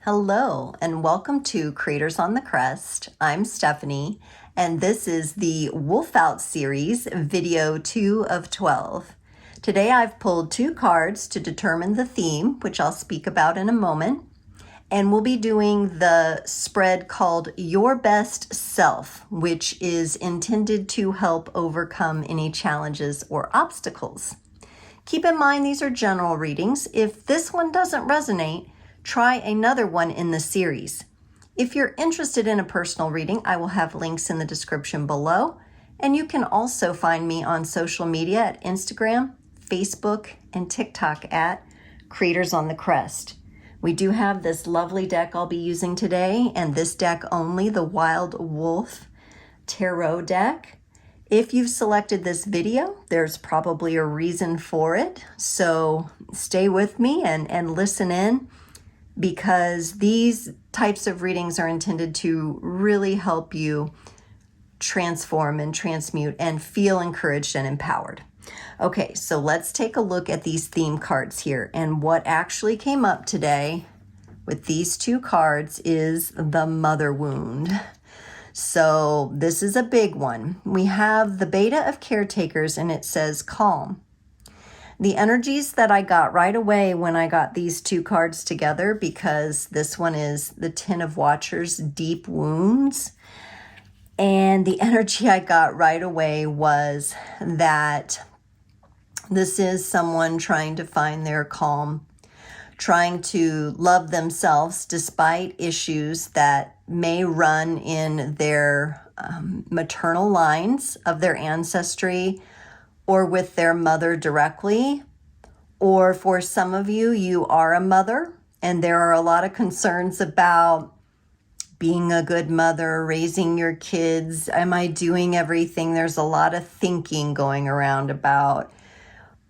Hello, and welcome to Creators on the Crest. I'm Stephanie, and this is the Wolf Out series, video 2 of 12. Today I've pulled 2 cards to determine the theme, which I'll speak about in a moment, and we'll be doing the spread called Your Best Self, which is intended to help overcome any challenges or obstacles. Keep in mind these are general readings. If this one doesn't resonate, try another one in the series. If you're interested in a personal reading, I will have links in the description below. And you can also find me on social media at Instagram, Facebook, and TikTok at Creators on the Crest. We do have this lovely deck I'll be using today, and this deck only, the Wild Wolf Tarot deck. If you've selected this video, there's probably a reason for it. So stay with me and listen in, because these types of readings are intended to really help you transform and transmute and feel encouraged and empowered. Okay, so let's take a look at these theme cards here. And what actually came up today with these 2 cards is the mother wound. So this is a big one. We have the Beta of Caretakers, and it says calm. The energies that I got right away when I got these 2 cards together, because this one is the Ten of Watchers, deep wounds. And the energy I got right away was that this is someone trying to find their calm, trying to love themselves despite issues that may run in their maternal lines of their ancestry, or with their mother directly. Or for some of you, you are a mother, and there are a lot of concerns about being a good mother, raising your kids. Am I doing everything? There's a lot of thinking going around about,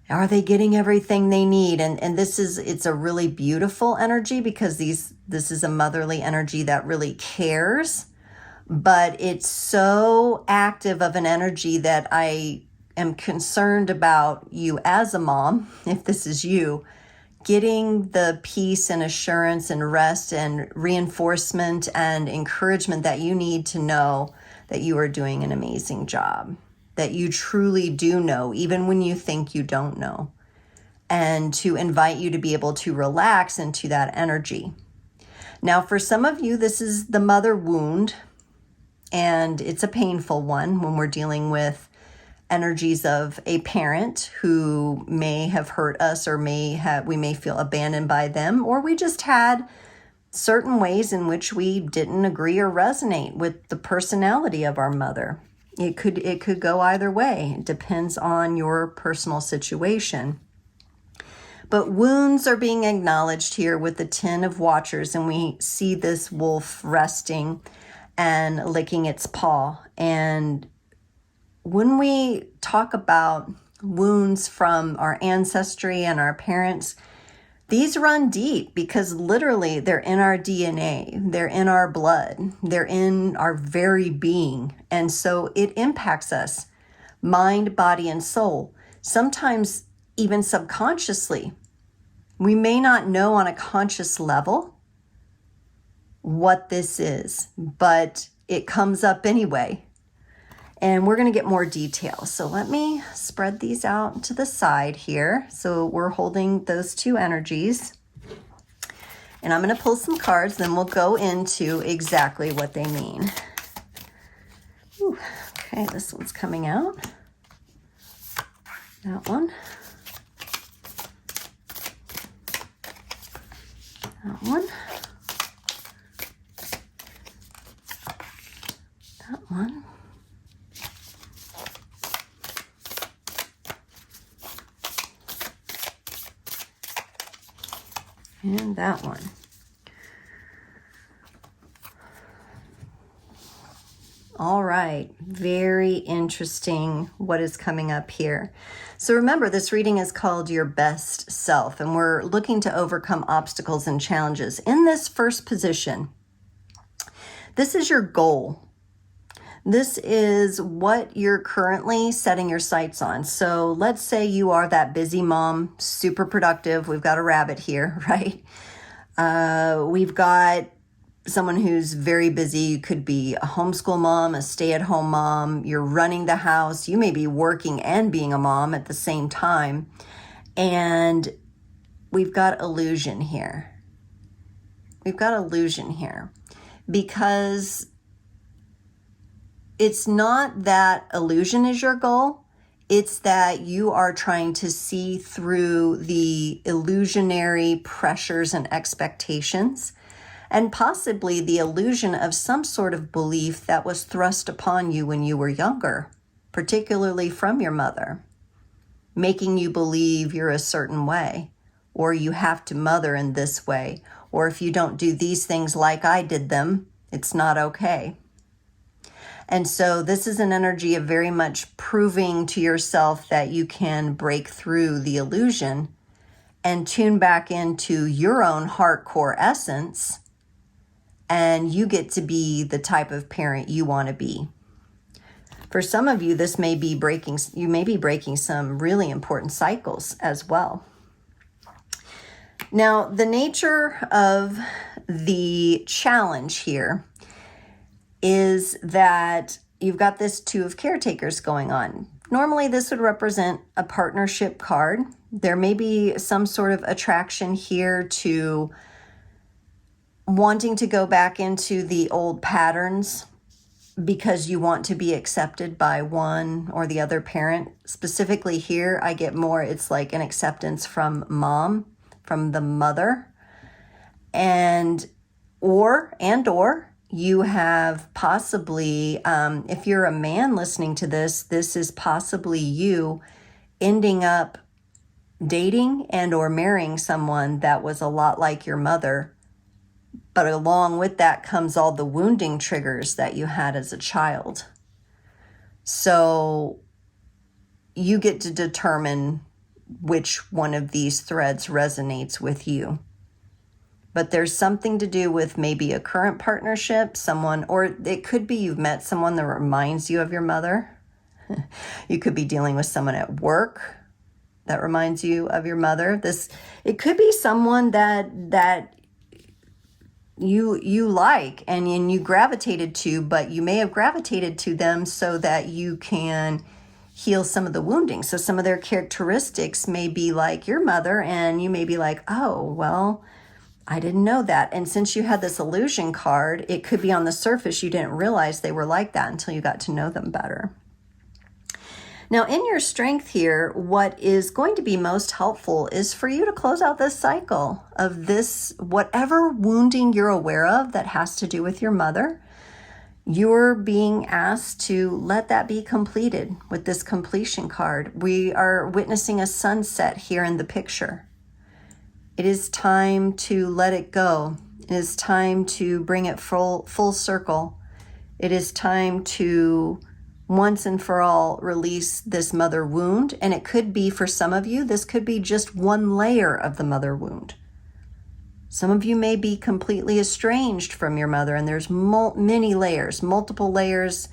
are they getting everything they need? And it's a really beautiful energy, because this is a motherly energy that really cares, but it's so active of an energy that I am concerned about you as a mom, if this is you, getting the peace and assurance and rest and reinforcement and encouragement that you need to know that you are doing an amazing job, that you truly do know, even when you think you don't know, and to invite you to be able to relax into that energy. Now, for some of you, this is the mother wound, and it's a painful one when we're dealing with energies of a parent who may have hurt us, or we may feel abandoned by them, or we just had certain ways in which we didn't agree or resonate with the personality of our mother. It could go either way. It depends on your personal situation. But wounds are being acknowledged here with the Ten of Watchers, and we see this wolf resting and licking its paw. And when we talk about wounds from our ancestry and our parents, these run deep, because literally they're in our DNA, they're in our blood, they're in our very being. And so it impacts us, mind, body, and soul, sometimes even subconsciously. We may not know on a conscious level what this is, but it comes up anyway. And we're going to get more detail. So let me spread these out to the side here. So we're holding those 2 energies. And I'm going to pull some cards, then we'll go into exactly what they mean. Ooh, okay, this one's coming out. That one. That one. That one. And that one. All right, very interesting what is coming up here. So remember, this reading is called Your Best Self, and we're looking to overcome obstacles and challenges. In this first position, this is your goal. This is what you're currently setting your sights on. So let's say you are that busy mom, super productive. We've got a rabbit here, right? We've got someone who's very busy. You could be a homeschool mom, a stay-at-home mom. You're running the house. You may be working and being a mom at the same time. And we've got illusion here. We've got illusion here because it's not that illusion is your goal. It's that you are trying to see through the illusionary pressures and expectations, and possibly the illusion of some sort of belief that was thrust upon you when you were younger, particularly from your mother, making you believe you're a certain way, or you have to mother in this way, or if you don't do these things like I did them, it's not okay. And so this is an energy of very much proving to yourself that you can break through the illusion and tune back into your own heart core essence, and you get to be the type of parent you want to be. For some of you, this may be you may be breaking some really important cycles as well. Now, the nature of the challenge here is that you've got this Two of Caretakers going on. Normally, this would represent a partnership card. There may be some sort of attraction here to wanting to go back into the old patterns because you want to be accepted by one or the other parent. Specifically here, I get more, it's like an acceptance from mom, from the mother, or you have possibly, if you're a man listening to this, this is possibly you ending up dating and or marrying someone that was a lot like your mother. But along with that comes all the wounding triggers that you had as a child. So you get to determine which one of these threads resonates with you. But there's something to do with maybe a current partnership, someone, or it could be you've met someone that reminds you of your mother. You could be dealing with someone at work that reminds you of your mother. It could be someone that you like and you gravitated to, but you may have gravitated to them so that you can heal some of the wounding. So some of their characteristics may be like your mother, and you may be like, oh, well, I didn't know that. And since you had this illusion card, it could be on the surface you didn't realize they were like that until you got to know them better. Now, in your strength here, what is going to be most helpful is for you to close out this cycle of this, whatever wounding you're aware of that has to do with your mother. You're being asked to let that be completed with this completion card. We are witnessing a sunset here in the picture. It is time to let it go. It is time to bring it full circle. It is time to once and for all release this mother wound. And it could be, for some of you, this could be just one layer of the mother wound. Some of you may be completely estranged from your mother, and there's many layers, multiple layers,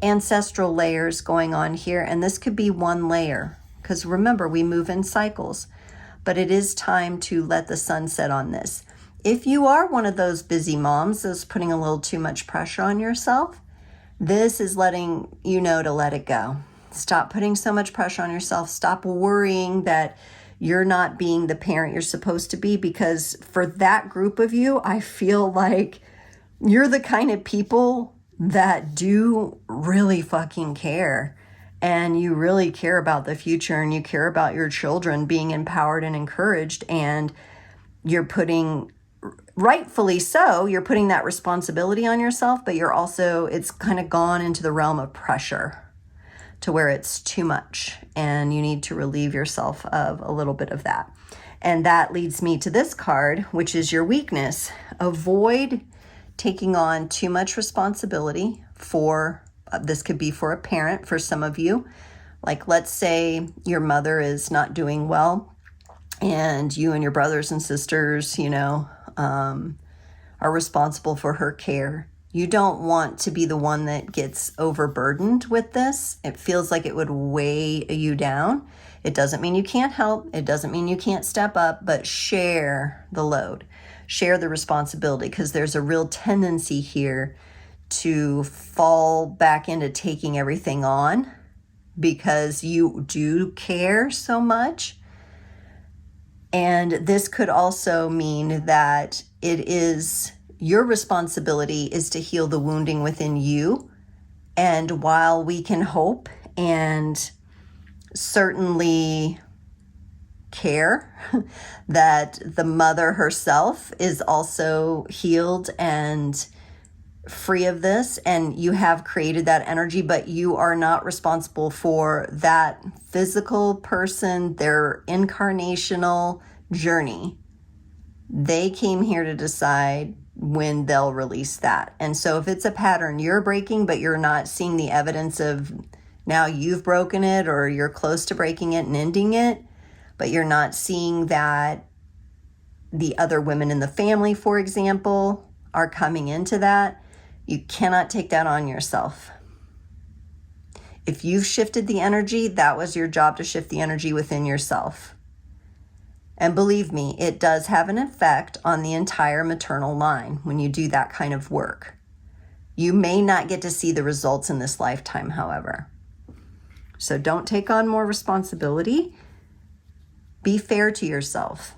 ancestral layers going on here. And this could be one layer, because remember, we move in cycles. But it is time to let the sun set on this. If you are one of those busy moms that's putting a little too much pressure on yourself, this is letting you know to let it go. Stop putting so much pressure on yourself. Stop worrying that you're not being the parent you're supposed to be, because for that group of you, I feel like you're the kind of people that do really fucking care. And you really care about the future, and you care about your children being empowered and encouraged. And you're putting, rightfully so, you're putting that responsibility on yourself, but you're also, it's kind of gone into the realm of pressure to where it's too much. And you need to relieve yourself of a little bit of that. And that leads me to this card, which is your weakness. Avoid taking on too much responsibility for this could be for a parent for some of you. Like, let's say your mother is not doing well, and you and your brothers and sisters, are responsible for her care. You don't want to be the one that gets overburdened with this. It feels like it would weigh you down. It doesn't mean you can't help. It doesn't mean you can't step up, but share the load. share the responsibility, because there's a real tendency here to fall back into taking everything on because you do care so much. And this could also mean that it is your responsibility is to heal the wounding within you. And while we can hope and certainly care that the mother herself is also healed and free of this, and you have created that energy, but you are not responsible for that physical person, their incarnational journey. They came here to decide when they'll release that. And so if it's a pattern you're breaking, but you're not seeing the evidence of now you've broken it, or you're close to breaking it and ending it, but you're not seeing that the other women in the family, for example, are coming into that, you cannot take that on yourself. If you've shifted the energy, that was your job, to shift the energy within yourself. And believe me, it does have an effect on the entire maternal line when you do that kind of work. You may not get to see the results in this lifetime, however. So don't take on more responsibility. Be fair to yourself.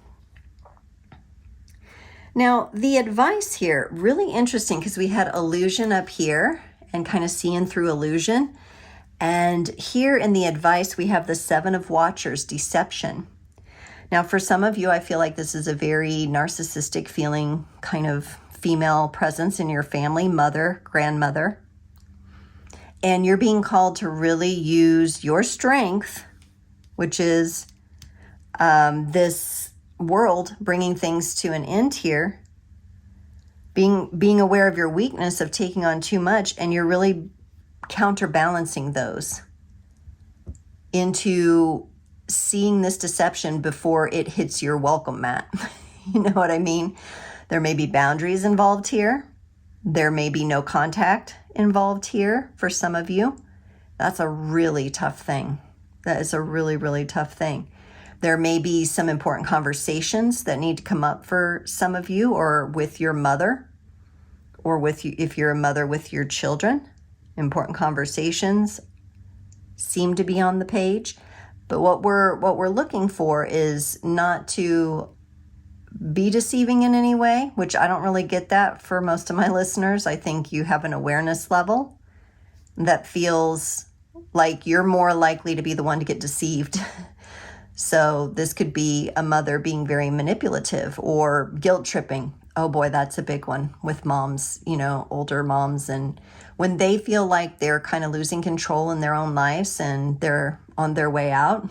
Now, the advice here, really interesting, because we had illusion up here and kind of seeing through illusion. And here in the advice, we have the Seven of Watchers, deception. Now, for some of you, I feel like this is a very narcissistic feeling kind of female presence in your family, mother, grandmother. And you're being called to really use your strength, which is this world bringing things to an end here, being aware of your weakness of taking on too much, and you're really counterbalancing those into seeing this deception before it hits your welcome mat. You know what I mean? There may be boundaries involved here. There may be no contact involved here for some of you. That's a really tough thing. That is a really, really tough thing. There may be some important conversations that need to come up for some of you, or with your mother, or with you if you're a mother with your children. Important conversations seem to be on the page. But what we're looking for is not to be deceiving in any way, which I don't really get that for most of my listeners. I think you have an awareness level that feels like you're more likely to be the one to get deceived. So this could be a mother being very manipulative or guilt tripping. Oh boy, that's a big one with moms, older moms. And when they feel like they're kind of losing control in their own lives and they're on their way out,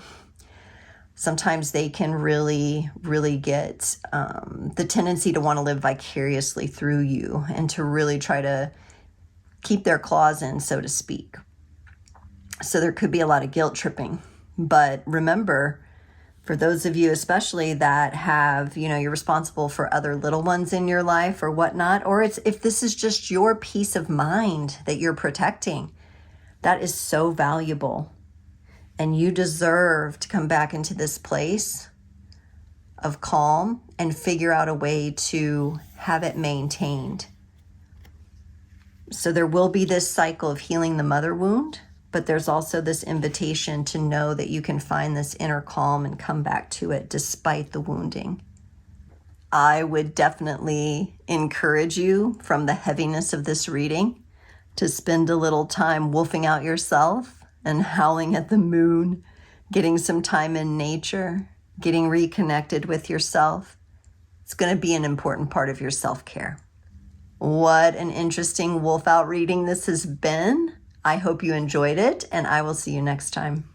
sometimes they can really, really get the tendency to want to live vicariously through you and to really try to keep their claws in, so to speak. So there could be a lot of guilt tripping. But remember, for those of you especially that have, you're responsible for other little ones in your life or whatnot, or if this is just your peace of mind that you're protecting, that is so valuable. And you deserve to come back into this place of calm and figure out a way to have it maintained. So there will be this cycle of healing the mother wound, but there's also this invitation to know that you can find this inner calm and come back to it despite the wounding. I would definitely encourage you, from the heaviness of this reading, to spend a little time wolfing out yourself and howling at the moon, getting some time in nature, getting reconnected with yourself. It's going to be an important part of your self-care. What an interesting wolf out reading this has been. I hope you enjoyed it, and I will see you next time.